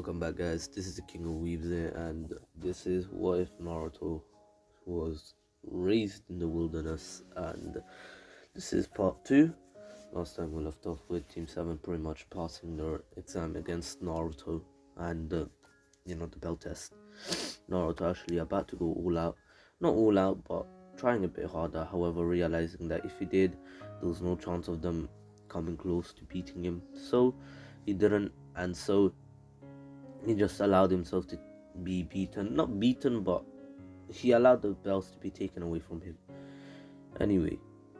Welcome back, guys. This is the King of Weaves here, and this is what if Naruto was raised in the wilderness. And this is part 2. Last time we left off with Team 7 pretty much passing their exam against Naruto and the belt test. Naruto actually about to go all out, not all out, but trying a bit harder. However, realizing that if he did, there was no chance of them coming close to beating him, so he didn't, and so he just allowed himself to be beaten. Not beaten, but he allowed the belts to be taken away from him. Anyway,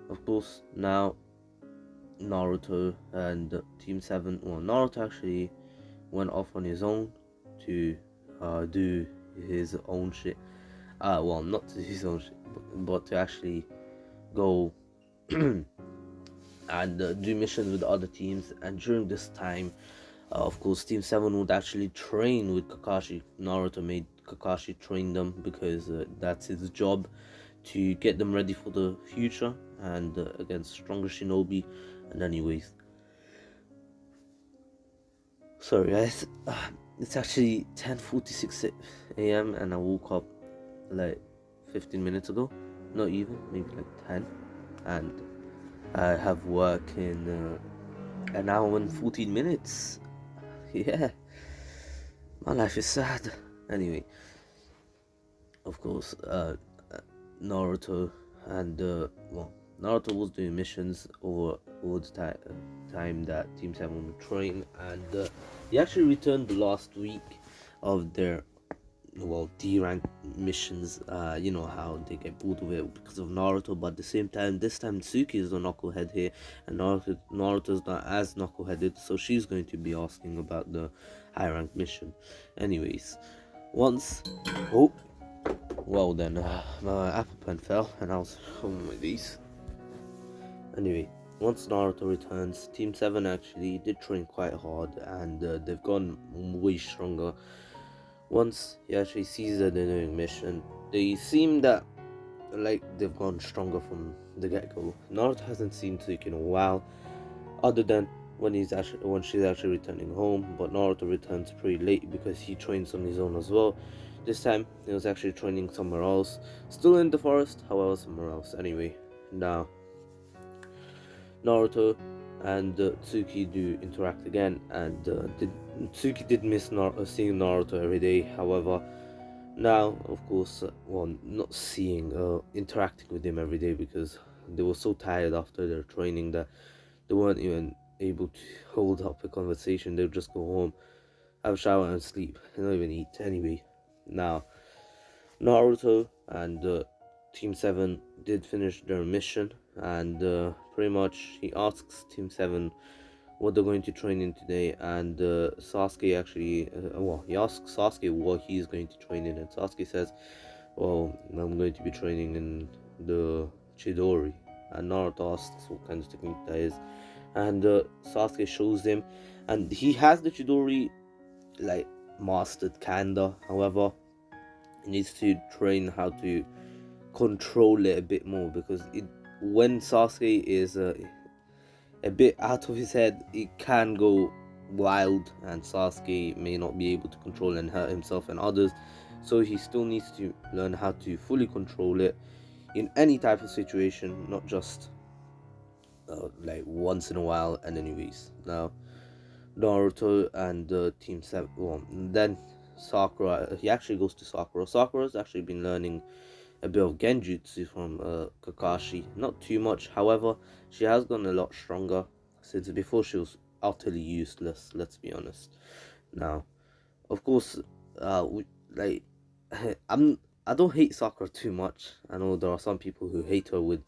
of course, now Naruto and Team 7, well, Naruto actually went off on his own to do his own shit. Well, not to his own shit, but to actually go and do missions with other teams. And during this time, of course, Team 7 would actually train with Kakashi. Naruto made Kakashi train them because that's his job, to get them ready for the future and against stronger shinobi. And anyways, sorry guys, it's actually 10:46 a.m. and I woke up like 15 minutes ago, not even, maybe like 10, and I have work in an hour and 14 minutes. Yeah, my life is sad. Anyway, of course, Naruto and Naruto was doing missions over the time that Team 7 would train, and he actually returned the last week of their D rank missions. You know how they get bored of it because of Naruto, but at the same time, this time Tsuki is the knucklehead here, and Naruto's not as knuckleheaded, so she's going to be asking about the high rank mission. Anyways, once my apple pen fell and I was home with these. Anyway, once Naruto returns, Team 7 actually did train quite hard, and they've gone way stronger. Once he actually sees that they're doing mission, they seem that like they've gone stronger from the get-go. Naruto hasn't seen Tsuki in a while, other than when she's actually returning home, but Naruto returns pretty late because he trains on his own as well. This time he was actually training somewhere else, still in the forest, however somewhere else. Anyway, now Naruto and Tsuki do interact again, and Tsuki did miss seeing Naruto every day. However, now, of course, not seeing, interacting with him every day, because they were so tired after their training that they weren't even able to hold up a conversation. They would just go home, have a shower and sleep, and not even eat. Anyway, now Naruto and Team 7 did finish their mission, and pretty much he asks Team 7 what they're going to train in today, and Sasuke actually, he asks Sasuke what he's going to train in, and Sasuke says, well, I'm going to be training in the Chidori. And Naruto asks what kind of technique that is, and Sasuke shows him, and he has the Chidori like mastered kinda. However, he needs to train how to control it a bit more, because when Sasuke is a bit out of his head, it can go wild, and Sasuke may not be able to control and hurt himself and others. So he still needs to learn how to fully control it in any type of situation, not just like once in a while. And anyways, now Naruto and Team 7, then Sakura, he actually goes to Sakura. Sakura's actually been learning a bit of genjutsu from Kakashi, not too much. However, she has gotten a lot stronger, since before she was utterly useless, let's be honest. Now, of course, I don't hate Sakura too much. I know there are some people who hate her with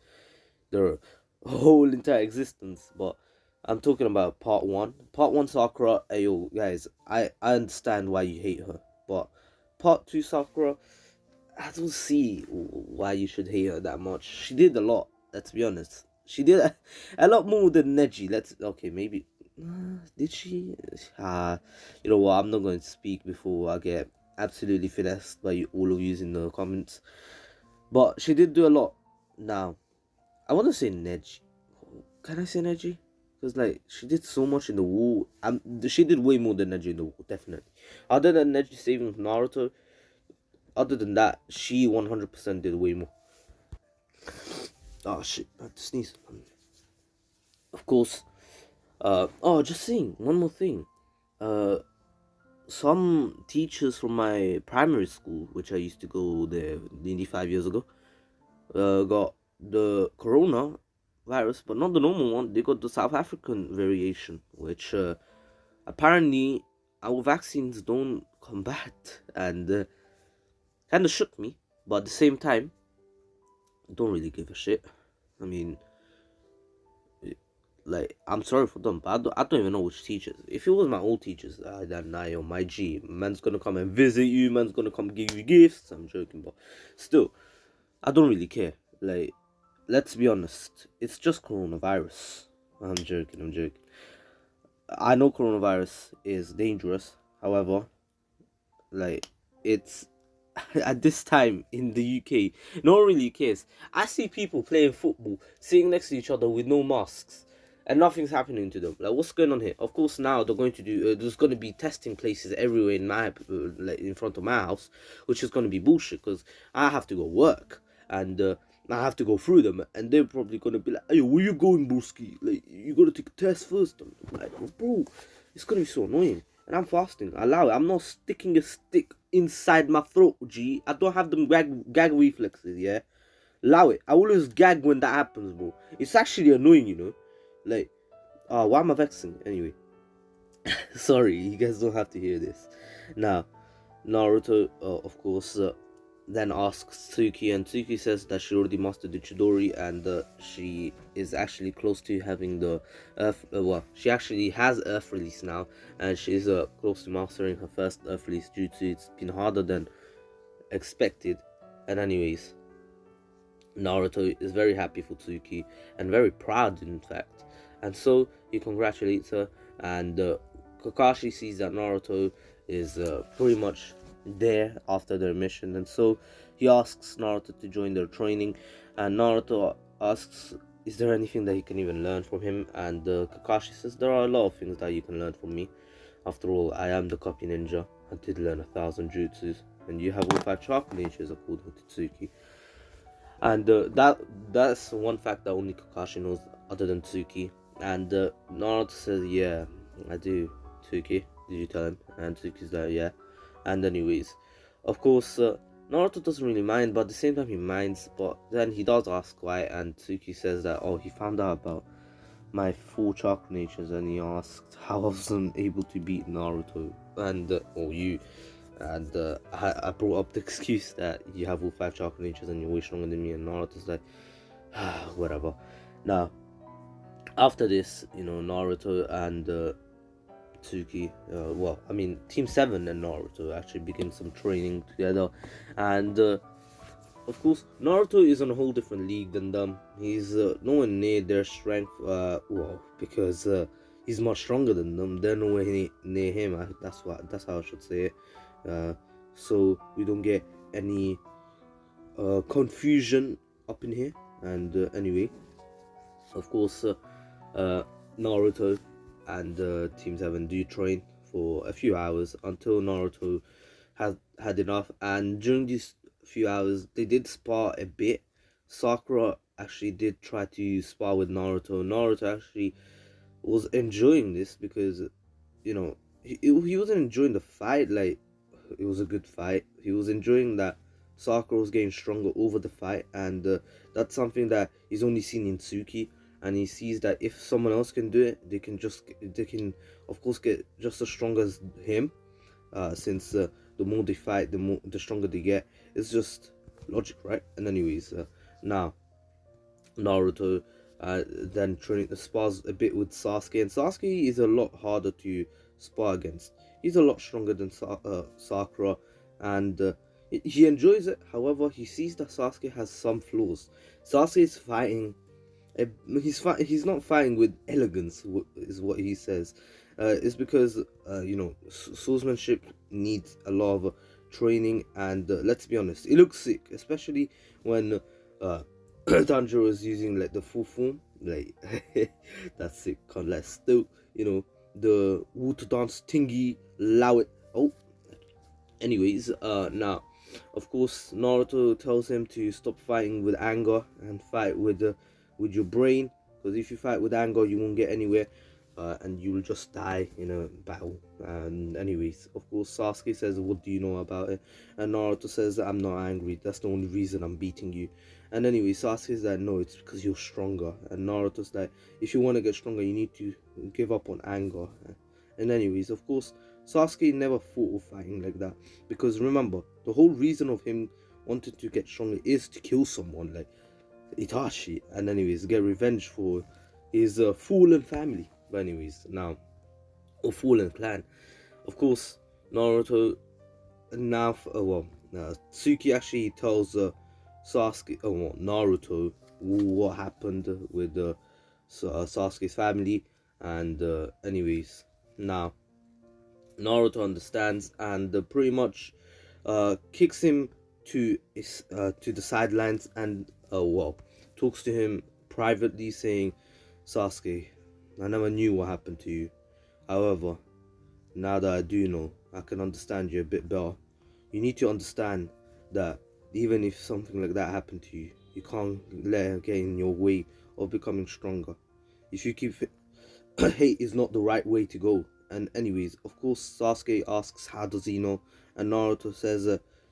their whole entire existence, but I'm talking about part 1. Part 1 Sakura, ayo guys, I understand why you hate her, but part 2 Sakura, I don't see why you should hate her that much. She did a lot, let's be honest. She did a lot more than Neji. Maybe did she? You know what, I'm not going to speak before I get absolutely finessed by all of you in the comments. But she did do a lot. Now, I want to say Neji. Can I say Neji? Because like she did so much in the war. She did way more than Neji in the war, definitely. Other than Neji saving Naruto, other than that, she 100% did way more. Oh shit, I had to sneeze. Of course. Just saying one more thing. Uh, some teachers from my primary school, which I used to go there nearly 5 years ago, got the corona virus, but not the normal one. They got the South African variation, which apparently our vaccines don't combat, and kind of shook me. But at the same time, don't really give a shit. I mean, like, I'm sorry for them, but I don't even know which teachers. If it was my old teachers, then I or my G, man's gonna come and visit you, man's gonna come give you gifts. I'm joking, but still, I don't really care. Like, let's be honest, it's just coronavirus. I'm joking, I'm joking. I know coronavirus is dangerous. However, like, it's at this time in the UK, no one really cares. I see people playing football, sitting next to each other with no masks, and nothing's happening to them. Like, what's going on here? Of course, now they're going to do. There's going to be testing places everywhere in my, like, in front of my house, which is going to be bullshit because I have to go work and. I have to go through them, and they're probably gonna be like, "Hey, where you going, broski? Like, you gotta take a test first." I'm like, oh, bro, it's gonna be so annoying. And I'm fasting. Allow it. I'm not sticking a stick inside my throat, G. I don't have them gag reflexes, yeah? Allow it. I always gag when that happens, bro. It's actually annoying, you know? Like, why am I vexing? Anyway. Sorry, you guys don't have to hear this. Now, Naruto, of course, then asks Tsuki, and Tsuki says that she already mastered the Chidori, and she is actually close to having the Earth. She actually has Earth release now, and she's close to mastering her first Earth release jutsu. It's been harder than expected, and anyways, Naruto is very happy for Tsuki and very proud, in fact, and so he congratulates her, and Kakashi sees that Naruto is pretty much there after their mission, and so he asks Naruto to join their training, and Naruto asks, is there anything that he can even learn from him? And Kakashi says, there are a lot of things that you can learn from me. After all, I am the copy ninja. I did learn 1,000 jutsus, and you have all 5 chakra natures according to Tsuki. And that's one fact that only Kakashi knows other than Tsuki. And Naruto says, yeah, I do. Tsuki, did you tell him? And Tsuki's like, yeah. And anyways, of course, Naruto doesn't really mind, but at the same time he minds. But then he does ask why, and Tsuki says that, oh, he found out about my 4 chakra natures, and he asked how I wasn't able to beat Naruto, and or you. And I brought up the excuse that you have all 5 chakra natures and you're way stronger than me, and Naruto's like, whatever. Now, after this, Naruto and Tsuki, Team 7 and Naruto actually begin some training together, and of course, Naruto is on a whole different league than them. He's nowhere near their strength, because he's much stronger than them. They're nowhere near him. That's how I should say it. So we don't get any confusion up in here. And anyway, of course, Naruto and Team 7 do train for a few hours until Naruto has had enough. And during these few hours, they did spar a bit. Sakura actually did try to spar with Naruto. Naruto actually was enjoying this because, he wasn't enjoying the fight like it was a good fight. He was enjoying that Sakura was getting stronger over the fight, and that's something that he's only seen in Tsuki. And he sees that if someone else can do it, they can of course get just as strong as him. Since the more they fight, the stronger they get. It's just logic, right? And anyways, now Naruto then training the spars a bit with Sasuke, and Sasuke is a lot harder to spar against. He's a lot stronger than Sakura, and he enjoys it. However, he sees that Sasuke has some flaws. Sasuke is fighting. He's not fighting with elegance, is what he says. It's because swordsmanship needs a lot of training, and let's be honest, it looks sick, especially when Tanjiro is using like the full form. like that's it. Can't let still, the water dance thingy, allow it. Oh, anyways, now, of course, Naruto tells him to stop fighting with anger and fight with your brain, because if you fight with anger, you won't get anywhere, and you'll just die in a battle. And anyways, of course, Sasuke says, "What do you know about it?" And Naruto says, "I'm not angry. That's the only reason I'm beating you." And anyway, Sasuke's like, "No, it's because you're stronger." And Naruto's like, "If you want to get stronger, you need to give up on anger." And anyways, of course, Sasuke never thought of fighting like that, because remember, the whole reason of him wanting to get stronger is to kill someone like Itachi, and anyways, get revenge for his fallen family. But anyways, now, or fallen clan. Of course, Naruto now, Tsuki actually tells Sasuke, Naruto, what happened with Sasuke's family, and anyways, now Naruto understands and pretty much kicks him to the sidelines and talks to him privately, saying, "Sasuke, I never knew what happened to you. However, now that I do know, I can understand you a bit better. You need to understand that even if something like that happened to you, you can't let it get in your way of becoming stronger. If you keep hate is not the right way to go." And anyways, of course, Sasuke asks, "How does he know?" And Naruto says,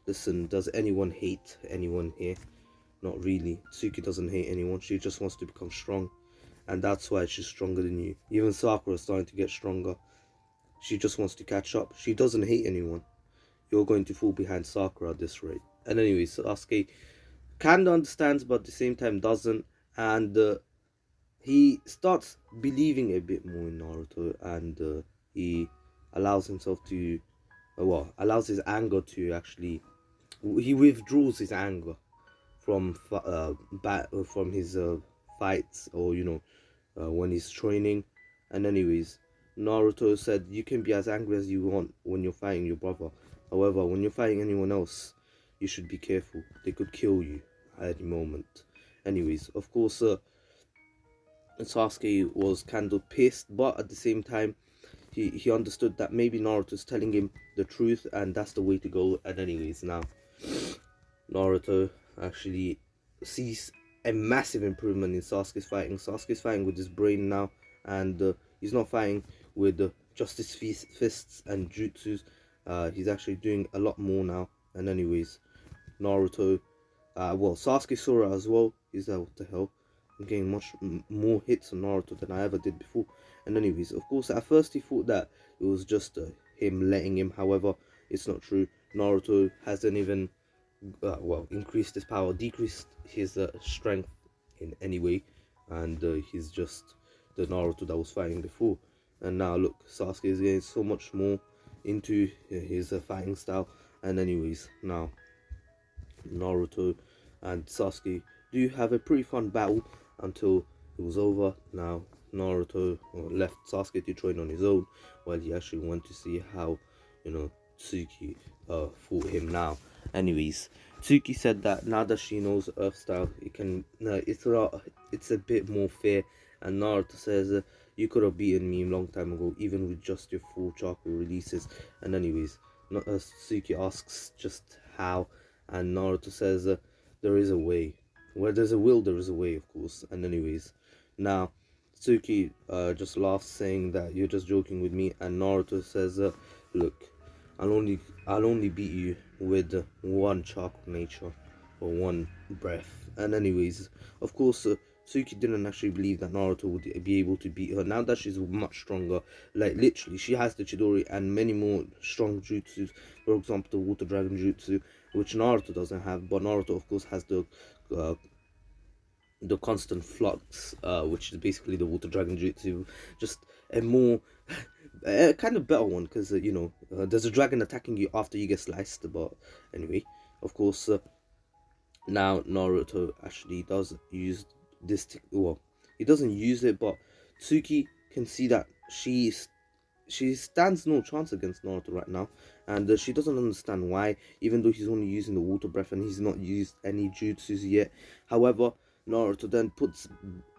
"Listen, does anyone hate anyone here? Not really. Tsuki doesn't hate anyone. She just wants to become strong, and that's why she's stronger than you. Even Sakura is starting to get stronger. She just wants to catch up. She doesn't hate anyone. You're going to fall behind Sakura at this rate." And anyways, Sasuke kinda understands, but at the same time doesn't, and he starts believing a bit more in Naruto, and he allows himself to, allows his anger to actually, he withdraws his anger from from his fights, or when he's training. And anyways, Naruto said, "You can be as angry as you want when you're fighting your brother. However, when you're fighting anyone else, you should be careful. They could kill you at any moment." Anyways, of course, Sasuke was kind of pissed, but at the same time, he understood that maybe Naruto's telling him the truth, and that's the way to go. And anyways, now Naruto actually sees a massive improvement in Sasuke's fighting. Sasuke's fighting with his brain now, and he's not fighting with just his fists and jutsus. He's actually doing a lot more now. And anyways, Naruto, Sasuke saw it as well. He's like, "What the hell? I'm getting much more hits on Naruto than I ever did before." And anyways, of course, at first he thought that it was just him letting him. However, it's not true. Naruto hasn't even increased his power, decreased his strength in any way, and he's just the Naruto that was fighting before. And now look, Sasuke is getting so much more into his fighting style. And anyways, now Naruto and Sasuke do have a pretty fun battle until it was over. Now Naruto left Sasuke to train on his own, while he actually went to see how Tsuki fought him now. Anyways, Tsuki said that now that she knows Earth style, it's a bit more fair. And Naruto says, "You could have beaten me a long time ago, even with just your full chakra releases." And anyways, Tsuki asks just how, and Naruto says, "There is a way. Where there's a will, there is a way, of course." And anyways, now Tsuki just laughs, saying that, "You're just joking with me." And Naruto says, "Look, I'll only beat you with one chakra nature, or one breath." And anyways, of course, Tsuki didn't actually believe that Naruto would be able to beat her. Now that she's much stronger, like literally, she has the Chidori and many more strong jutsus. For example, the Water Dragon Jutsu, which Naruto doesn't have. But Naruto, of course, has uh, the constant flux, which is basically the Water Dragon Jutsu, just a more a kind of better one, because there's a dragon attacking you after you get sliced. But anyway, of course, now Naruto actually does use this. He doesn't use it, but Tsuki can see that she stands no chance against Naruto right now, and she doesn't understand why, even though he's only using the water breath and he's not used any jutsus yet. However, Naruto then puts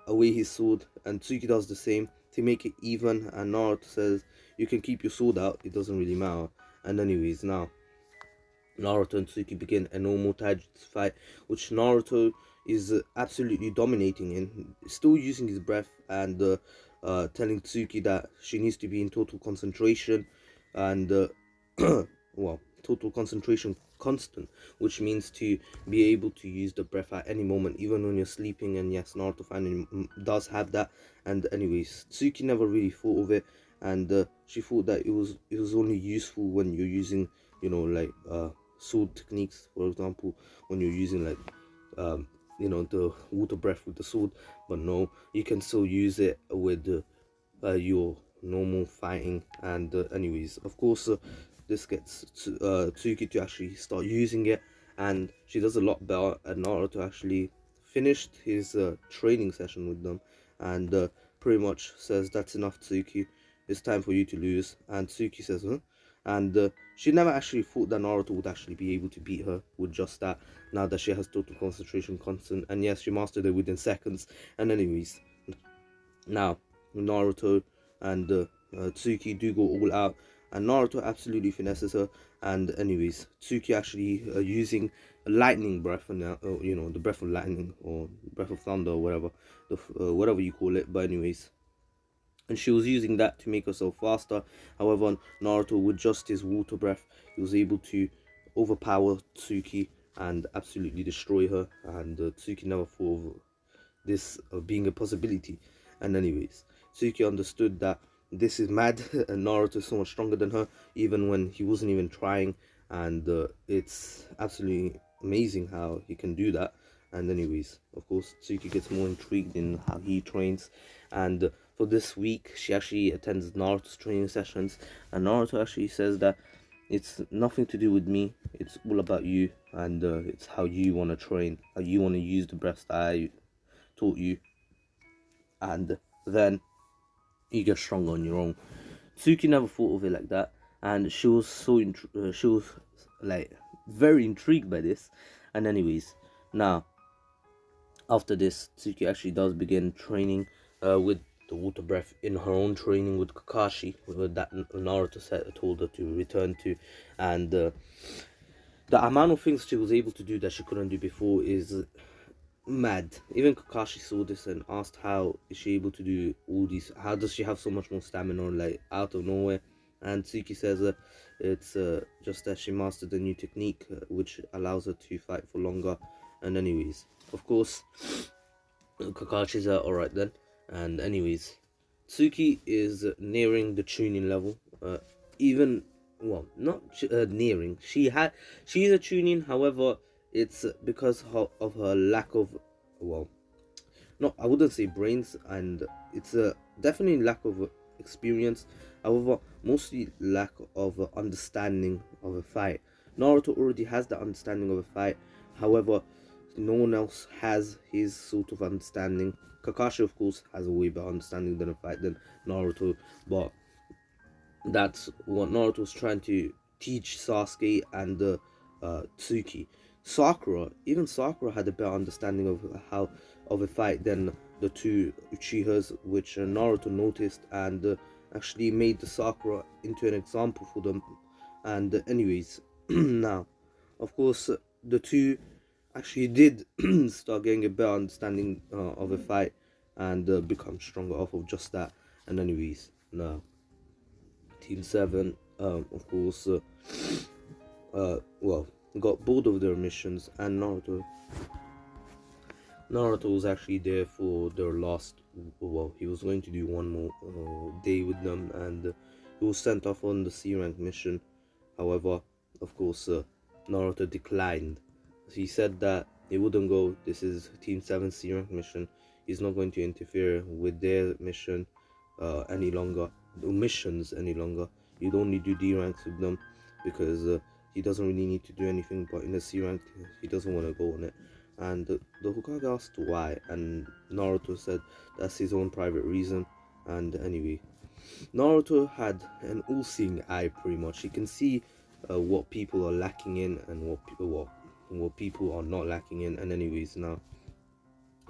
away his sword, and Tsuki does the same to make it even, and Naruto says, you can keep your sword out, it doesn't really matter. And anyways, now Naruto and Tsuki begin a normal taijutsu fight, which Naruto is absolutely dominating in, still using his breath, and telling Tsuki that she needs to be in total concentration, and well, total concentration constant, which means to be able to use the breath at any moment, even when you're sleeping. And yes, Naruto finally does have that. And anyways, Tsuki never really thought of it, and she thought that it was only useful when you're using, you know, like sword techniques, for example, when you're using like you know, the water breath with the sword. But no, you can still use it with your normal fighting. And anyways, of course, this gets Tsuki to actually start using it, and she does a lot better. And Naruto actually finished his training session with them, and pretty much says, that's enough, Tsuki, it's time for you to lose. And Tsuki says, huh? And she never actually thought that Naruto would actually be able to beat her with just that, now that she has total concentration constant. And yes, she mastered it within seconds. And anyways, now Naruto and Tsuki do go all out, and Naruto absolutely finesses her. And anyways, Tsuki actually using lightning breath, and you know, the breath of lightning or breath of thunder or whatever, whatever you call it. But anyways, and she was using that to make herself faster. However, Naruto, with just his water breath, he was able to overpower Tsuki and absolutely destroy her. And Tsuki never thought of this being a possibility. And anyways, Tsuki understood that this is mad, and Naruto is so much stronger than her, even when he wasn't even trying. And it's absolutely amazing how he can do that. And anyways, of course, Tsuki gets more intrigued in how he trains. And for this week, she actually attends Naruto's training sessions, and Naruto actually says that it's nothing to do with me, it's all about you, and it's how you want to train, how you want to use the breath that I taught you, and then you get stronger on your own. Tsuki never thought of it like that, and she was she was like very intrigued by this. And anyways, now after this, Tsuki actually does begin training with the water breath in her own training with Kakashi, that Naruto told her to return to. And the amount of things she was able to do that she couldn't do before is mad. Even Kakashi saw this and asked, how is she able to do all these, how does she have so much more stamina, like out of nowhere. And Tsuki says it's just that she mastered a new technique which allows her to fight for longer. And anyways, of course, Kakashi's alright then. And anyways, Tsuki is nearing the Chunin level. Even, well, not nearing. She's a Chunin. However, it's because of her lack of, well, not, I wouldn't say brains, and it's a definitely lack of experience. However, mostly lack of understanding of a fight. Naruto already has the understanding of a fight. However, no one else has his sort of understanding. Kakashi, of course, has a way better understanding than a fight than Naruto, but that's what Naruto was trying to teach Sasuke and Tsuki. Even Sakura had a better understanding of how of a fight than the two Uchihas, which Naruto noticed, and actually made the Sakura into an example for them. And anyways, now, of course, the two actually did start getting a better understanding of a fight, and become stronger off of just that. And anyways, now Team 7, of course, well, got bored of their missions, and Naruto was actually there for their last, well, he was going to do one more day with them, and he was sent off on the C rank mission. However, of course, Naruto declined. He said that he wouldn't go. This is Team 7's C rank mission. He's not going to interfere with their mission any longer, missions any longer. He'd only do D ranks with them, because he doesn't really need to do anything. But in the C rank, he doesn't want to go on it. And the Hokage asked why, and Naruto said that's his own private reason. And anyway, Naruto had an all-seeing eye, pretty much. He can see what people are lacking in, and what people are not lacking in. And anyways, now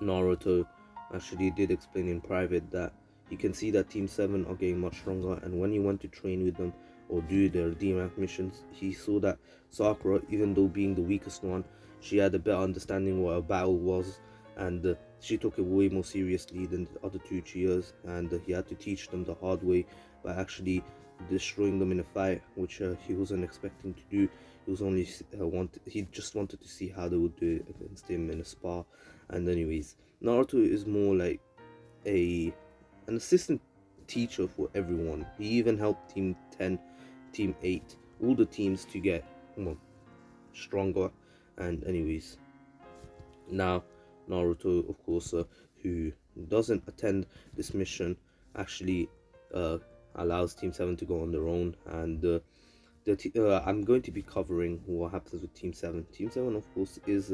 Naruto actually did explain in private that he can see that Team 7 are getting much stronger, and when he went to train with them or do their DMF missions, he saw that Sakura, even though being the weakest one, she had a better understanding what a battle was, and she took it way more seriously than the other two cheers, and he had to teach them the hard way by actually destroying them in a fight, which he wasn't expecting to do. He was only he just wanted to see how they would do it against him in a spar. And anyways, Naruto is more like a an assistant teacher for everyone. He even helped Team 10, Team 8, all the teams to get stronger. And anyways, now Naruto, of course, who doesn't attend this mission, actually allows Team 7 to go on their own. And I'm going to be covering what happens with Team 7. Team 7, of course, is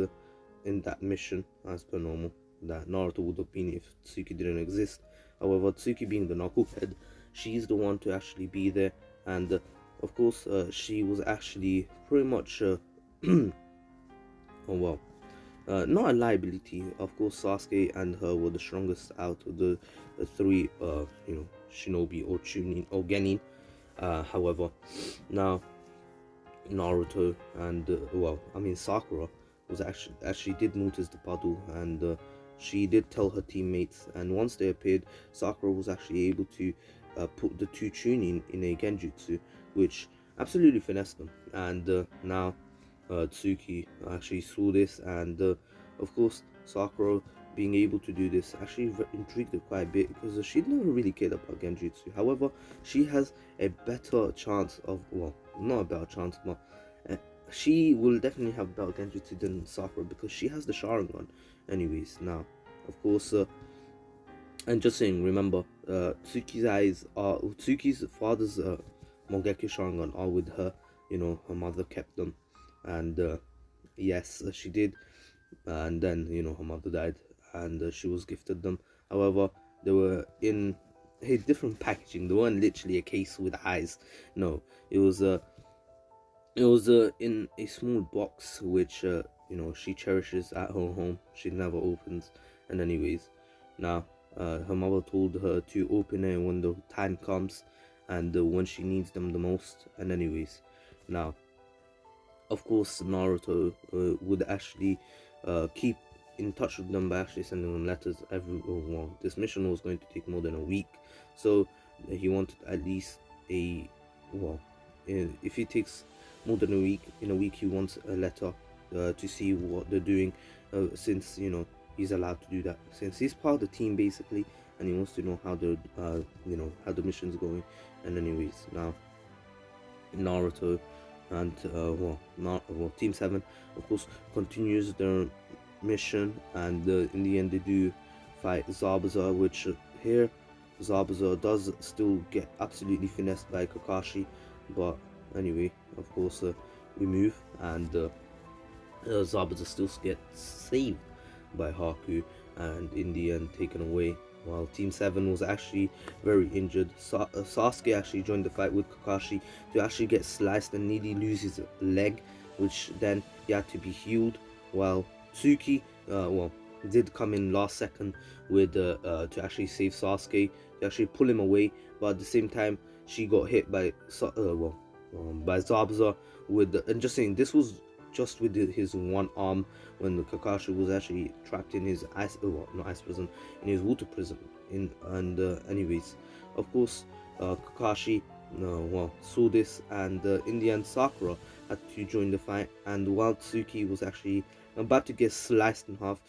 in that mission as per normal that Naruto would have been if Tsuki didn't exist. However, Tsuki being the knucklehead, she's the one to actually be there, and of course, she was actually pretty much, oh well, not a liability. Of course, Sasuke and her were the strongest out of the three, Shinobi or Chunin or Genin. However, now Naruto and Sakura was actually did notice the puddle, and she did tell her teammates, and once they appeared, Sakura was actually able to put the two Chunin in a genjutsu, which absolutely finessed them. And now Tsuki actually saw this, and of course Sakura being able to do this actually intrigued her quite a bit, because she'd never really cared about genjutsu. However, she has a better chance of, well, not a better chance, but she will definitely have better genjutsu than Sakura, because she has the Sharingan. Anyways, now of course, and just saying, remember, Tsuki's father's Mongeki Sharingan are with her. Her mother kept them, and yes, she did. And then her mother died, and she was gifted them. However, they were in a different packaging. They weren't literally a case with eyes. No, it was in a small box, which she cherishes at her home. She never opens. And anyways, now her mother told her to open it when the time comes, and when she needs them the most. And anyways, now of course Naruto would actually keep in touch with them by actually sending them letters this mission was going to take more than a week, so he wanted at least if it takes more than a week, in a week he wants a letter to see what they're doing, since he's allowed to do that, since he's part of the team basically, and he wants to know how the how the mission's going. And anyways, now Naruto and Team 7 of course continues their mission, and in the end they do fight Zabuza, which here Zabuza does still get absolutely finessed by Kakashi, but anyway, of course, we move, and Zabuza still gets saved by Haku, and in the end taken away, while Team 7 was actually very injured. Sasuke actually joined the fight with Kakashi to actually get sliced and nearly lose his leg, which then he had to be healed, while Tsuki did come in last second with to actually save Sasuke, to actually pull him away, but at the same time she got hit by by Zabuza with and just saying, this was just with his one arm, when the Kakashi was actually trapped in his not ice prison, in his water prison. Anyways, of course, Kakashi saw this, and in the end Sakura had to join the fight, and while Tsuki was actually about to get sliced in half,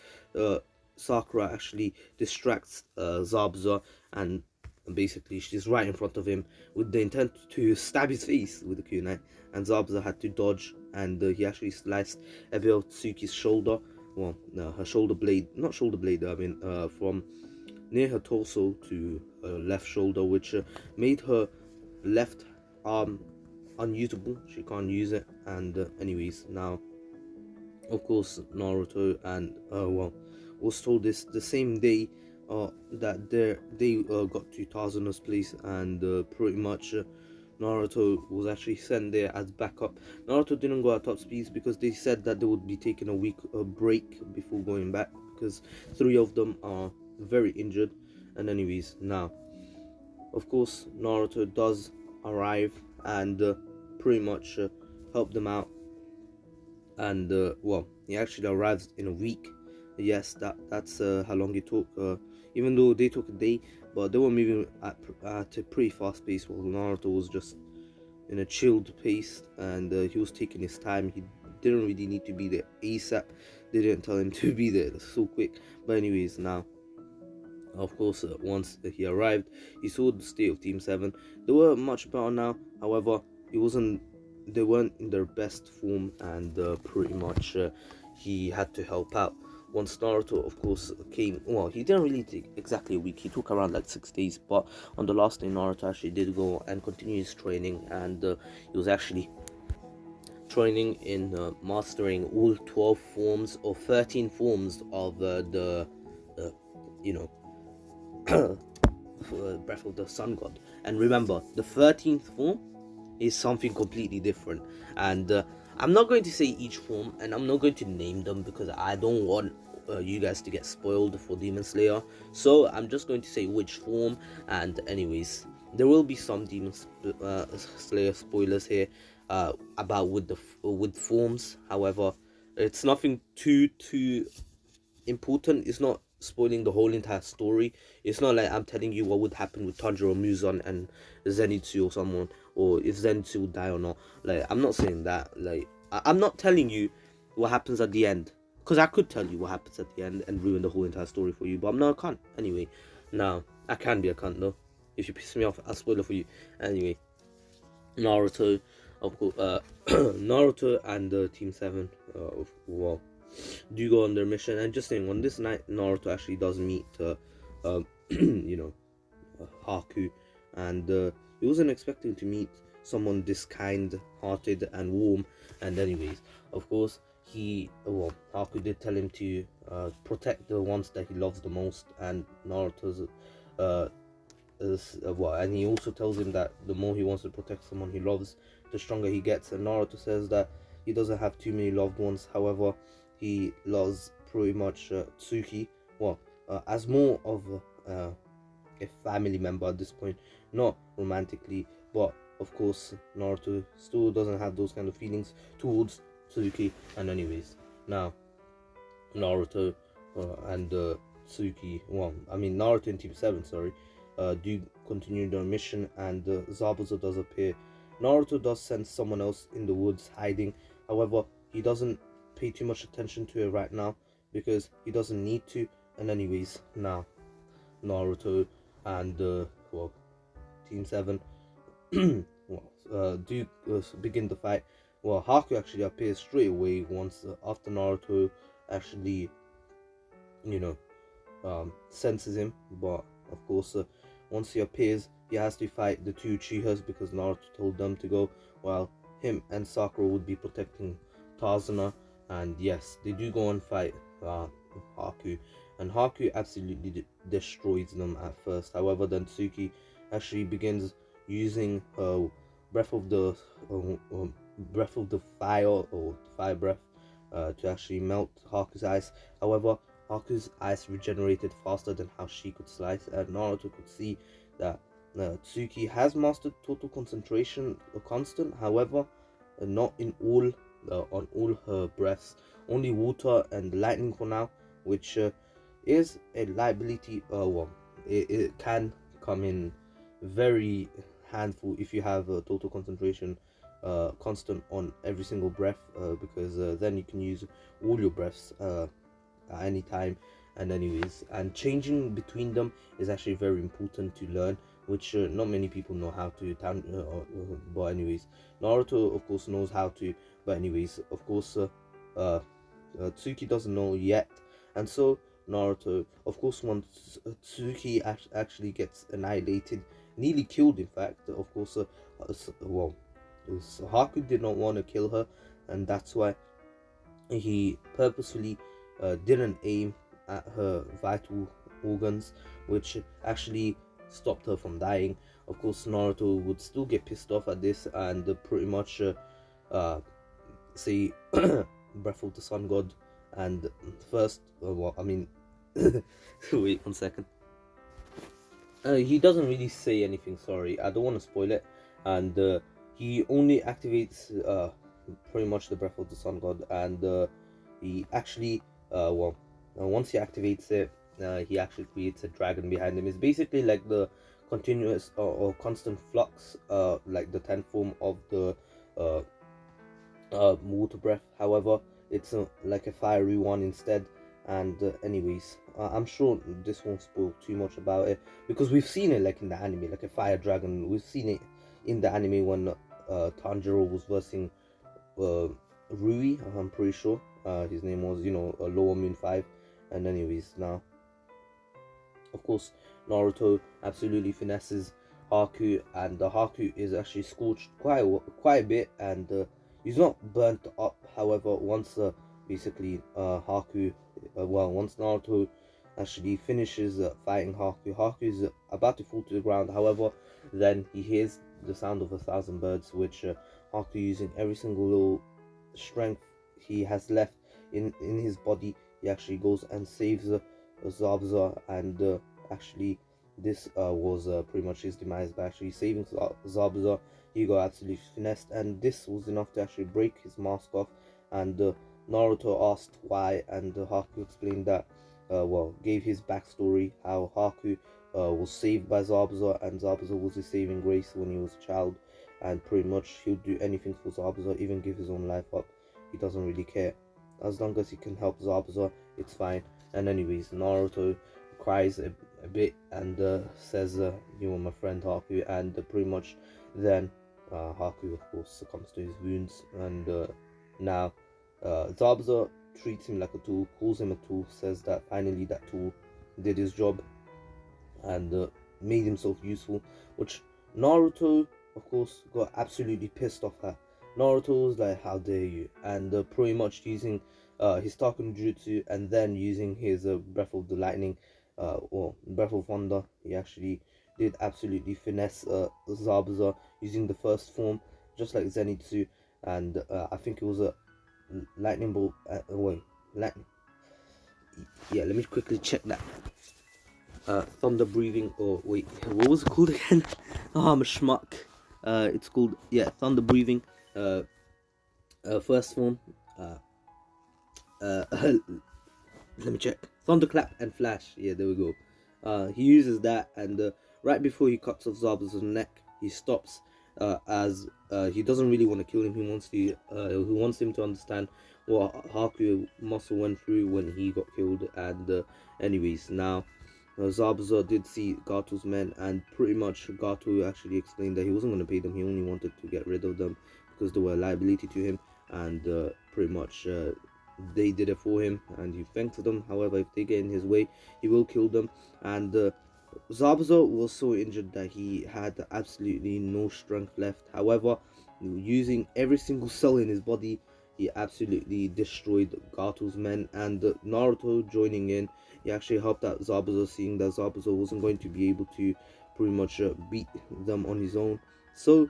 Sakura actually distracts Zabuza, and basically she's right in front of him with the intent to stab his face with the kunai, and Zabuza had to dodge, and he actually sliced a bit of Tsuki's shoulder, her shoulder blade, not shoulder blade, I mean from near her torso to her left shoulder, which made her left arm unusable. She can't use it. And anyways, now of course Naruto and was told this the same day that they got to Tazuna's place, and pretty much Naruto was actually sent there as backup. Naruto didn't go at top speeds because they said that they would be taking a week break before going back, because three of them are very injured. And anyways, now of course Naruto does arrive and pretty much help them out, and well, he actually arrives in a week. Yes, that's how long it took, even though they took a day, but they were moving at a pretty fast pace, while Naruto was just in a chilled pace, and he was taking his time. He didn't really need to be there ASAP. They didn't tell him to be there so quick. But anyways, now of course, once he arrived, he saw the state of Team 7. They were much better now. However, it wasn't. They weren't in their best form, and pretty much he had to help out. Once Naruto, of course, came. Well, he didn't really take exactly a week. He took around like 6 days. But on the last day, Naruto actually did go and continue his training, and he was actually training in mastering all 12 forms or 13 forms of you know Breath of the Sun God. And remember, the 13th form is something completely different, and I'm not going to say each form, and I'm not going to name them because I don't want you guys to get spoiled for Demon Slayer. So I'm just going to say which form. And anyways, there will be some Demon Slayer spoilers here about with forms. However, it's nothing too important. It's not spoiling the whole entire story. It's not like I'm telling you what would happen with Tanjiro, Muzan, and Zenitsu or someone, or if Zenitsu will die or not. Like, I'm not saying that. Like, I'm not telling you what happens at the end, because I could tell you what happens at the end and ruin the whole entire story for you, but I can't. Anyway, now I can be a cunt though. If you piss me off, I'll spoil it for you. Anyway, Naruto, of course, Naruto and Team 7, well, do go on their mission. And just saying, on this night, Naruto actually does meet, Haku, and he wasn't expecting to meet someone this kind-hearted and warm. And anyways, of course, Haku did tell him to protect the ones that he loves the most, and Naruto's and he also tells him that the more he wants to protect someone he loves, the stronger he gets. And Naruto says that he doesn't have too many loved ones. However, he loves pretty much Tsuki, as more of a family member at this point, not romantically, but of course Naruto still doesn't have those kind of feelings towards Tsuki. And anyways, now Naruto and Tsuki, Naruto and Team 7, sorry, do continue their mission, and Zabuza does appear. Naruto does sense someone else in the woods hiding. However, he doesn't pay too much attention to it right now because he doesn't need to. And anyways, now Naruto and Team 7 do begin the fight. Well, Haku actually appears straight away once after Naruto actually senses him. But of course, once he appears, he has to fight the two Uchihas because Naruto told them to go, while him and Sakura would be protecting Tazuna. And yes, they do go and fight Haku, and Haku absolutely destroys them at first. However, then Tsuki actually begins using her breath of the fire, or fire breath, to actually melt Haku's ice. However, Haku's ice regenerated faster than how she could slice, and Naruto could see that Tsuki has mastered total concentration constant. However, not in all on all her breaths, only water and lightning for now, which is a liability. It can come in very handful if you have a total concentration constant on every single breath, because then you can use all your breaths at any time. And anyways, and changing between them is actually very important to learn, which not many people know how to. But anyways, Naruto of course knows how to. But anyways, of course, Tsuki doesn't know yet, and so Naruto, of course, once Tsuki actually gets annihilated, nearly killed, in fact, of course, Haku did not want to kill her, and that's why he purposefully didn't aim at her vital organs, which actually stopped her from dying. Of course, Naruto would still get pissed off at this and pretty much say Breath of the Sun God. And first, Wait 1 second. He doesn't really say anything. Sorry, I don't want to spoil it. And he only activates pretty much the breath of the sun god, and he actually once he activates it, he actually creates a dragon behind him. It's basically like the continuous or constant flux, like the 10th form of the uh, water breath. However, it's like a fiery one instead. And anyways, I'm sure this won't spoil too much about it, because we've seen it like in the anime, like a fire dragon. We've seen it in the anime when Tanjiro was versing uh, Rui. I'm pretty sure his name was, Lower Moon 5. And anyways, now of course Naruto absolutely finesses Haku, and the Haku is actually scorched quite a bit, and he's not burnt up. However, once basically Haku, once Naruto actually finishes fighting Haku, Haku is about to fall to the ground. However, then he hears the sound of 1,000 birds, which Haku, using every single little strength he has left in his body, he actually goes and saves Zabuza, and actually this was pretty much his demise. By actually saving Zabuza, he got absolutely finessed, and this was enough to actually break his mask off. And Naruto asked why, and Haku explained that, gave his backstory, how Haku was saved by Zabuza, and Zabuza was his saving grace when he was a child, and pretty much he'll do anything for Zabuza, even give his own life up. He doesn't really care. As long as he can help Zabuza, it's fine. And anyways, Naruto cries a bit, and says, "You are my friend, Haku." And pretty much then Haku, of course, succumbs to his wounds. And now Zabuza treats him like a tool, calls him a tool, says that finally that tool did his job, and made himself useful, which Naruto, of course, got absolutely pissed off at. Naruto was like, "How dare you?" And pretty much using his Taken Jutsu, and then using his Breath of the Lightning, or Breath of Thunder, he actually did absolutely finesse Zabuza using the first form, just like Zenitsu. And I think it was a lightning bolt. Lightning. Yeah, let me quickly check that. Thunder breathing, or wait, what was it called again? Oh, I'm a schmuck. It's called, thunder breathing. First form. Let me check. Thunderclap and flash. Yeah, there we go. He uses that, and right before he cuts off Zabuza's neck, he stops. As he doesn't really want to kill him. He wants him to understand what Haku must have went through when he got killed. And anyways, now Zabuza did see Gato's men, and pretty much Gato actually explained that he wasn't going to pay them. He only wanted to get rid of them because they were a liability to him, and pretty much they did it for him, and he thanked them. However, if they get in his way, he will kill them. And Zabuza was so injured that he had absolutely no strength left. However, using every single cell in his body, he absolutely destroyed Gato's men. And Naruto joining in, he actually helped out Zabuza, seeing that Zabuza wasn't going to be able to pretty much beat them on his own. So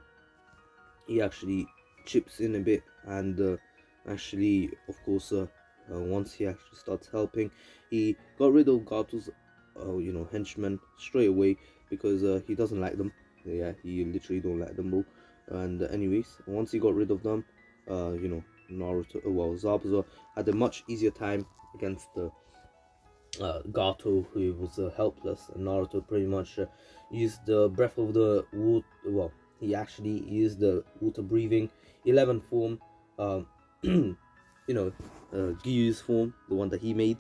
he actually chips in a bit, and actually, of course, once he actually starts helping, he got rid of Gato's henchmen straight away, because he doesn't like them. Yeah, he literally don't like them, bro. And anyways, once he got rid of them, Zabuza had a much easier time against the Gato, who was helpless. And Naruto pretty much used the breath of the water. Well, he actually used the water breathing 11 form, Gyu's form, the one that he made,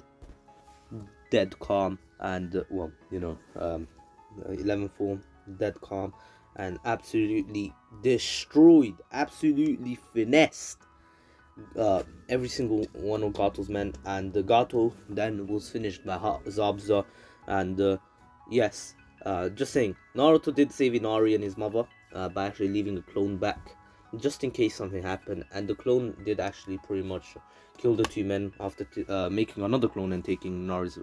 dead calm, and 11 form, dead calm, and absolutely destroyed, absolutely finessed every single one of Gato's men. And the Gato then was finished by Zabuza. And yes, just saying, Naruto did save Inari and his mother by actually leaving a clone back, just in case something happened. And the clone did actually pretty much kill the two men after making another clone and taking Inari's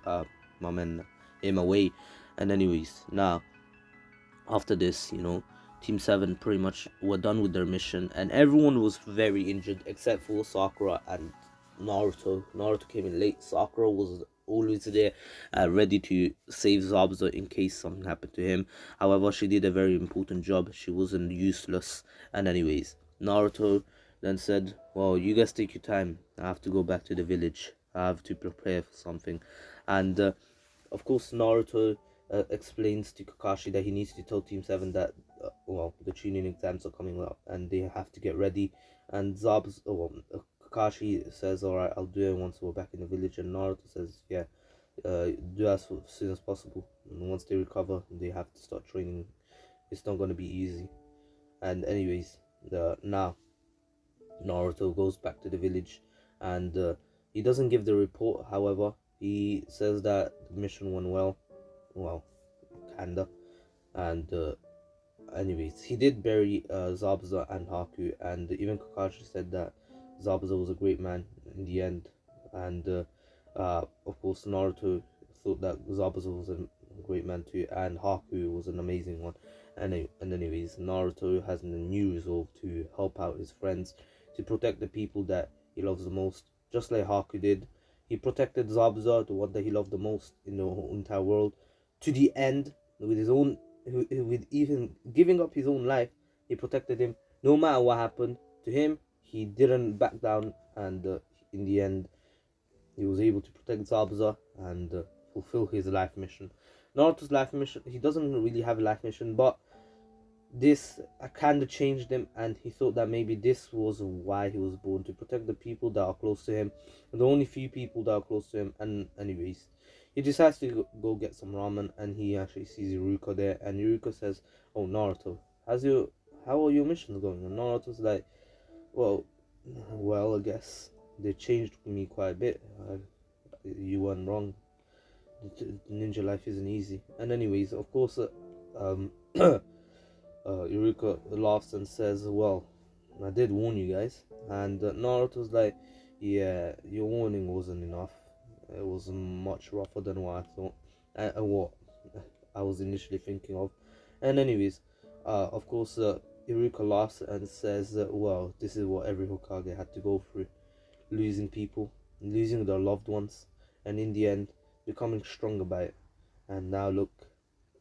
mom and him away. And anyways, now after this, Team 7 pretty much were done with their mission, and everyone was very injured except for Sakura and Naruto. Naruto came in late. Sakura was always there, ready to save Zabuza in case something happened to him. However, she did a very important job. She wasn't useless. And anyways, Naruto then said, well, you guys take your time. I have to go back to the village. I have to prepare for something. And of course, Naruto explains to Kakashi that he needs to tell Team 7 that, well, the Chunin exams are coming up and they have to get ready. And Kakashi says, alright, I'll do it once we're back in the village. And Naruto says, yeah, do as soon as possible. And once they recover, they have to start training. It's not going to be easy. And anyways, now Naruto goes back to the village, and he doesn't give the report. However, he says that the mission went well, kinda. And anyways, he did bury Zabuza and Haku, and even Kakashi said that Zabuza was a great man in the end. And of course, Naruto thought that Zabuza was a great man too, and Haku was an amazing one. And anyways, Naruto has a new resolve to help out his friends, to protect the people that he loves the most, just like Haku did. He protected Zabuza, the one that he loved the most in the whole entire world, to the end, with his own, with even giving up his own life. He protected him no matter what happened to him. He didn't back down, and in the end, he was able to protect Zabuza and fulfill his life mission. Naruto's life mission, he doesn't really have a life mission, but this kind of changed him, and he thought that maybe this was why he was born, to protect the people that are close to him, the only few people that are close to him. And anyways, he decides to go get some ramen, and he actually sees Iruka there, and Iruka says, oh, Naruto, how are your missions going? And Naruto's like, well, I guess they changed me quite a bit. You weren't wrong. Ninja life isn't easy. And anyways, of course, Iruka laughs and says, well, I did warn you guys. And Naruto's like, yeah, your warning wasn't enough. It was much rougher than what I thought, and what I was initially thinking of. And anyways, of course, Iruka laughs and says, well, this is what every Hokage had to go through. Losing people, losing their loved ones, and in the end, becoming stronger by it. And now look,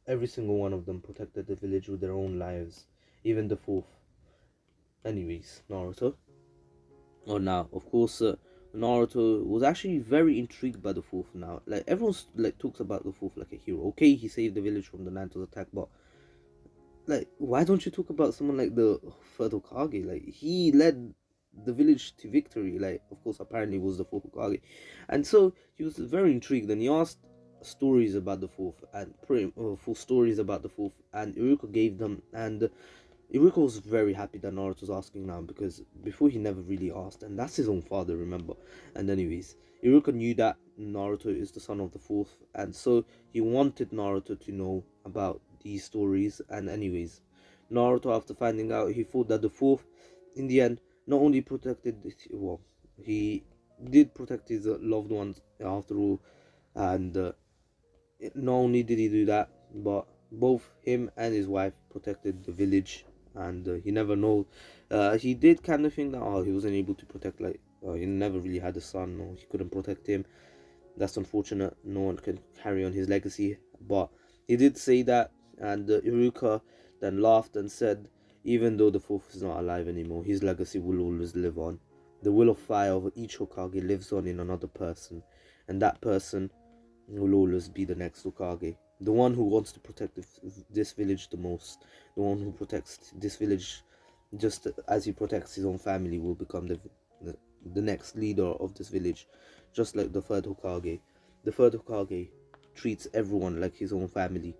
every single one of them protected the village with their own lives, even the fourth. Anyways, Naruto. Oh, now, of course, Naruto was actually very intrigued by the fourth now. Like, everyone's, like, talks about the fourth like a hero. Okay, he saved the village from the Nanto's attack, but, like, why don't you talk about someone like the third Hokage? Like, he led the village to victory. Like, of course, apparently was the fourth Hokage. And so, he was very intrigued, and he asked stories about the fourth, and full stories about the fourth, and Iruka gave them. And Iruka was very happy that Naruto's asking now, because before he never really asked, and that's his own father, remember. And anyways, Iruka knew that Naruto is the son of the fourth, and so he wanted Naruto to know about these stories. And anyways, Naruto, after finding out, he thought that the fourth, in the end, not only protected, well, he did protect his loved ones after all, and not only did he do that, but both him and his wife protected the village. And he never know, he did kind of think that, oh, he wasn't able to protect, like, he never really had a son, or he couldn't protect him. That's unfortunate. No one can carry on his legacy. But he did say that, and Iruka then laughed and said, even though the fourth is not alive anymore, his legacy will always live on. The will of fire of each Hokage lives on in another person, and that person will always be the next Hokage. The one who wants to protect this village the most, the one who protects this village just as he protects his own family, will become the next leader of this village, just like the third Hokage. The third Hokage treats everyone like his own family.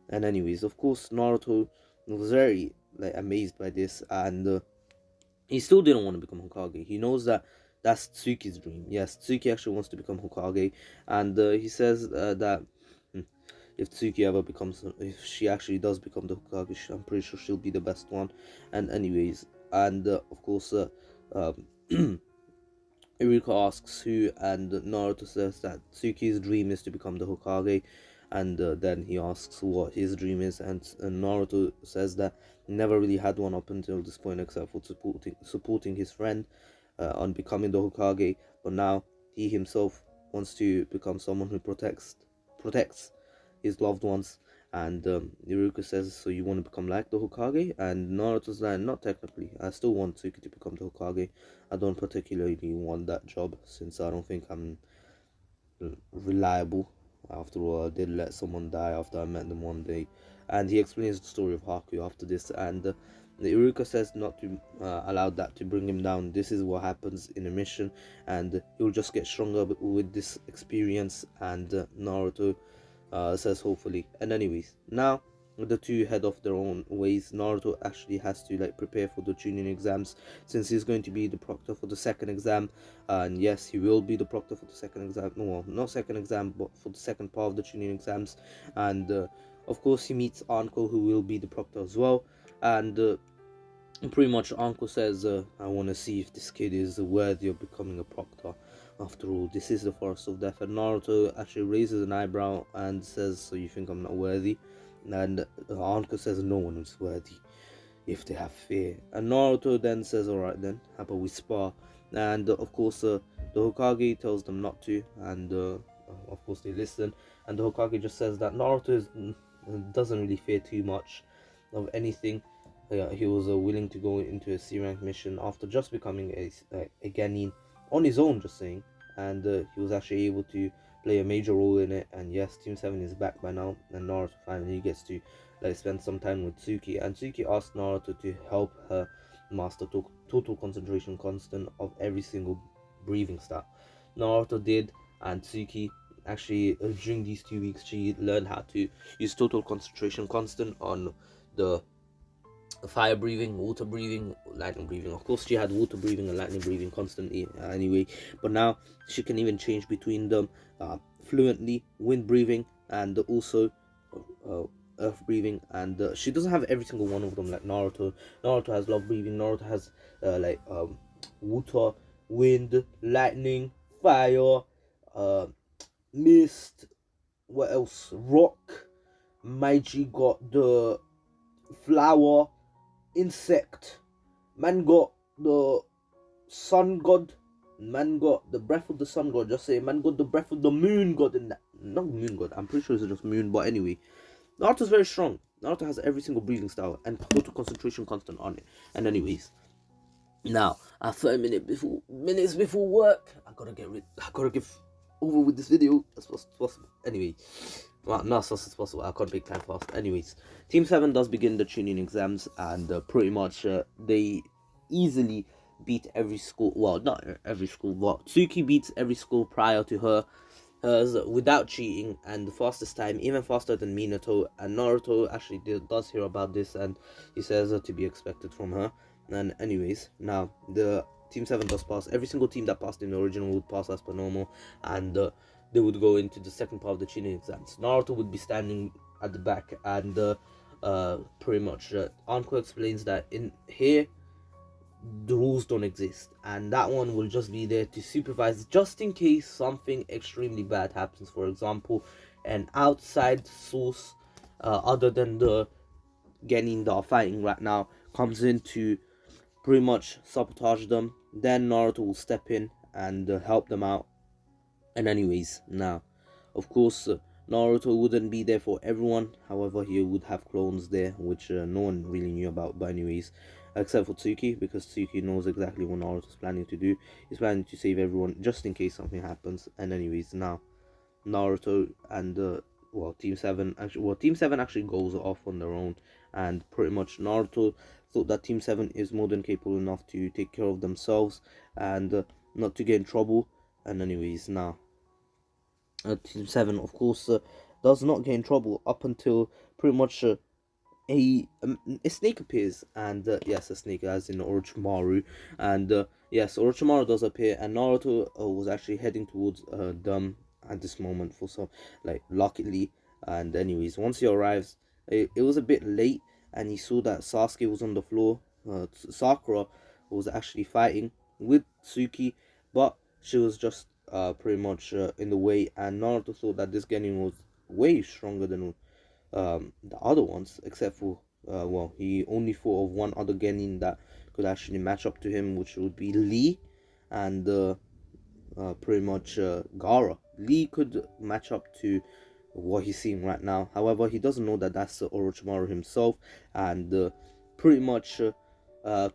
And anyways, of course, Naruto was very, like, amazed by this, and he still didn't want to become Hokage. He knows that that's Tsuki's dream. Yes, Tsuki actually wants to become Hokage, and he says that if Tsuki ever becomes, if she actually does become the Hokage, I'm pretty sure she'll be the best one. And anyways, and of course, Iruka asks who, and Naruto says that Tsuki's dream is to become the Hokage. And then he asks what his dream is, and Naruto says that he never really had one up until this point, except for supporting his friend on becoming the Hokage. But now he himself wants to become someone who protects his loved ones. And Iruka says, so you want to become like the Hokage? And Naruto's like, not technically. I still want Tsuki to become the Hokage. I don't particularly want that job, since I don't think I'm reliable. After all, I did let someone die after I met them one day. And he explains the story of Haku after this. And the Iruka says not to allow that to bring him down. This is what happens in a mission, and he'll just get stronger with this experience. And Naruto says hopefully. And anyways, now the two head off their own ways. Naruto actually has to like prepare for the Chunin exams, since he's going to be the proctor for the second exam. And yes, he will be the proctor for the second exam. No, well, not second exam, but for the second part of the Chunin exams. And of course, he meets Anko, who will be the proctor as well. And pretty much Anko says, I want to see if this kid is worthy of becoming a proctor. After all, this is the Forest of Death. And Naruto actually raises an eyebrow and says, so you think I'm not worthy? And Anko says, no one is worthy if they have fear. And Naruto then says, alright then, how about we spar? And of course, the Hokage tells them not to, and of course they listen. And the Hokage just says that Naruto doesn't really fear too much of anything. He was willing to go into a C-rank mission after just becoming a Genin on his own, just saying. And he was actually able to play a major role in it. And yes, Team 7 is back by now, and Naruto finally gets to spend some time with Tsuki. And Tsuki asked Naruto to help her master total concentration constant of every single breathing style. Naruto did, and Tsuki actually during these 2 weeks she learned how to use total concentration constant on the fire breathing, water breathing, lightning breathing. Of course, she had water breathing and lightning breathing constantly anyway, but now she can even change between them fluently. Wind breathing and also earth breathing. And she doesn't have every single one of them like Naruto. Naruto has love breathing. Naruto has water, wind, lightning, fire, mist. What else? Rock. Meiji got the flower, insect. Man got the sun god. Man got the breath of the sun god. Just say man got the breath of the moon god. And not moon god, I'm pretty sure it's just moon. But anyway, Naruto's very strong. Naruto has every single breathing style and total concentration constant on it. And anyways, now at 30 minutes before work, I gotta get over with this video as fast as possible. Anyway, well, not as fast as possible. I can't make time fast. Anyways, Team 7 does begin the Chunin exams, and pretty much they easily beat every school. Well, not every school, but Tsuki beats every school prior to hers without cheating, and the fastest time, even faster than Minato. And Naruto actually does hear about this, and he says to be expected from her. And anyways, now the Team 7 does pass. Every single team that passed in the original would pass as per normal, and they would go into the second part of the Chunin exams. Naruto would be standing at the back, and pretty much Anko explains that in here the rules don't exist, and that one will just be there to supervise just in case something extremely bad happens. For example, an outside source other than the Genin that are fighting right now comes in to pretty much sabotage them. Then Naruto will step in and help them out. And anyways, now of course Naruto wouldn't be there for everyone. However, he would have clones there, which no one really knew about. But anyways, except for Tsuki, because Tsuki knows exactly what Naruto's planning to do. He's planning to save everyone just in case something happens. And anyways, now Naruto and Team 7 actually goes off on their own, and pretty much Naruto thought that Team 7 is more than capable enough to take care of themselves and not to get in trouble. And anyways, now Team 7 of course does not get in trouble up until pretty much a snake appears. And yes, a snake as in Orochimaru. And yes, Orochimaru does appear, and Naruto was actually heading towards them at this moment for some, luckily. And anyways, once he arrives, it was a bit late, and he saw that Sasuke was on the floor. Sakura was actually fighting with Tsuki, but she was just pretty much in the way. And Naruto thought that this Genin was way stronger than the other ones, except for he only thought of one other Genin that could actually match up to him, which would be Lee and pretty much Gaara. Lee could match up to what he's seeing right now. However, he doesn't know that that's Orochimaru himself, and pretty much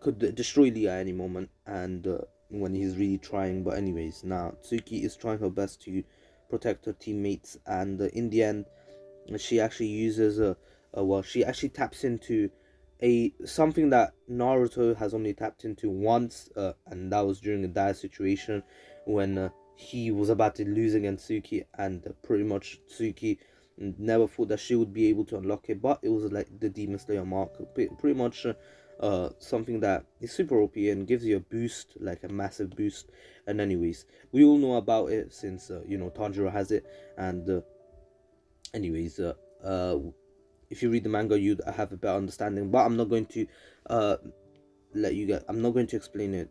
could destroy Lee at any moment, and when he's really trying. But anyways, now Tsuki is trying her best to protect her teammates, and in the end, she actually uses she actually taps into a something that Naruto has only tapped into once, and that was during a dire situation when he was about to lose against Tsuki, and pretty much Tsuki never thought that she would be able to unlock it, but it was like the Demon Slayer mark, pretty much something that is super OP and gives you a boost, like a massive boost. And anyways, we all know about it since Tanjiro has it, and anyways, if you read the manga, you'd have a better understanding. But I'm not going to I'm not going to explain it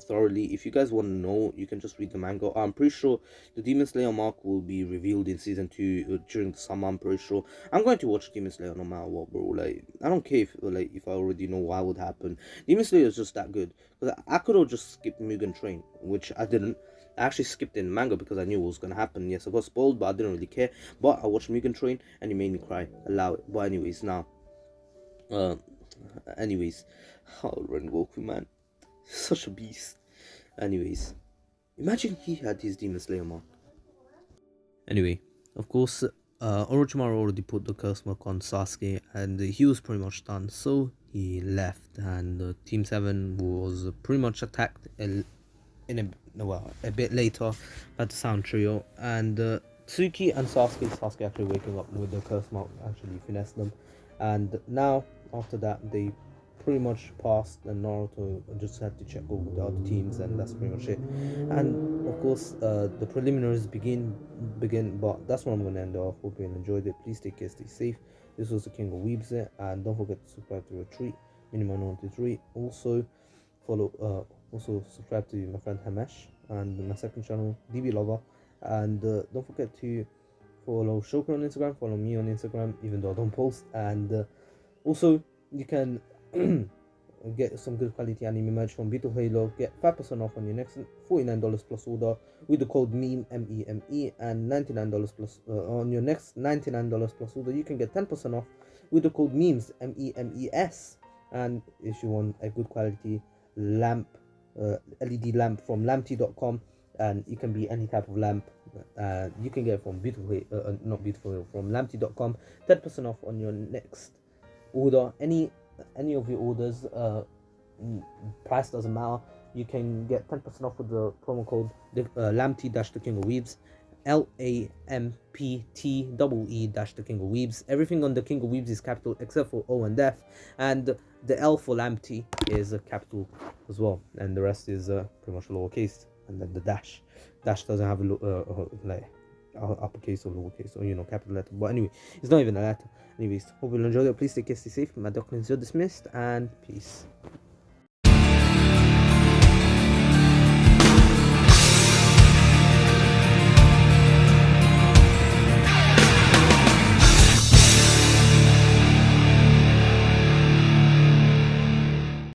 thoroughly. If you guys want to know, you can just read the manga. I'm pretty sure the Demon Slayer mark will be revealed in season 2 during the summer. I'm pretty sure. I'm going to watch Demon Slayer no matter what, bro. Like, I don't care if I already know what would happen. Demon Slayer is just that good. Because I could have just skipped Mugen Train, which I didn't. I actually skipped in manga because I knew what was going to happen. Yes, I got spoiled, but I didn't really care. But I watched Mugen Train and it made me cry. Allow it. But anyways, now. Anyways. Oh, Rengoku, man. Such a beast. Anyways. Imagine he had his Demon Slayer mark. Anyway, of course, Orochimaru already put the curse mark on Sasuke and he was pretty much done. So he left and Team 7 was pretty much attacked a bit later by the Sound Trio, and Tsuki and Sasuke actually waking up with the curse mark actually finessed them, and now after that they pretty much passed, and Naruto just had to check over the other teams, and that's pretty much it. And of course the preliminaries begin, but that's what I'm going to end off. Hope you enjoyed it. Please take care, stay safe. This was the King of Weebs, and don't forget to subscribe to Ratreet, minimum 93. Also subscribe to my friend Hxmesh and my second channel, DB Lover, and don't forget to follow Shokiro on Instagram, follow me on Instagram, even though I don't post, and also you can get some good quality anime merch from Beetle Halo. Get 5% off on your next $49 plus order with the code MEME, MEME, and $99 plus on your next $99 plus order. You can get 10% off with the code MEMES, MEMES. And if you want a good quality lamp, LED lamp from lamptee.com, and it can be any type of lamp, you can get it from from lamptee.com. 10% off on your next order. Any of your orders, price doesn't matter. You can get 10% off with the promo code lamptee the King of Weebs, LAMPTEE the King of Weebs. Everything on the King of Weebs is capital except for O and F, and the L for lamptee is a capital as well, and the rest is pretty much lowercase, and then the dash doesn't have like uppercase or lowercase or capital letter, but anyway, it's not even a letter. Anyways, hope you'll enjoy it. Please stay safe. My documents are dismissed, and peace.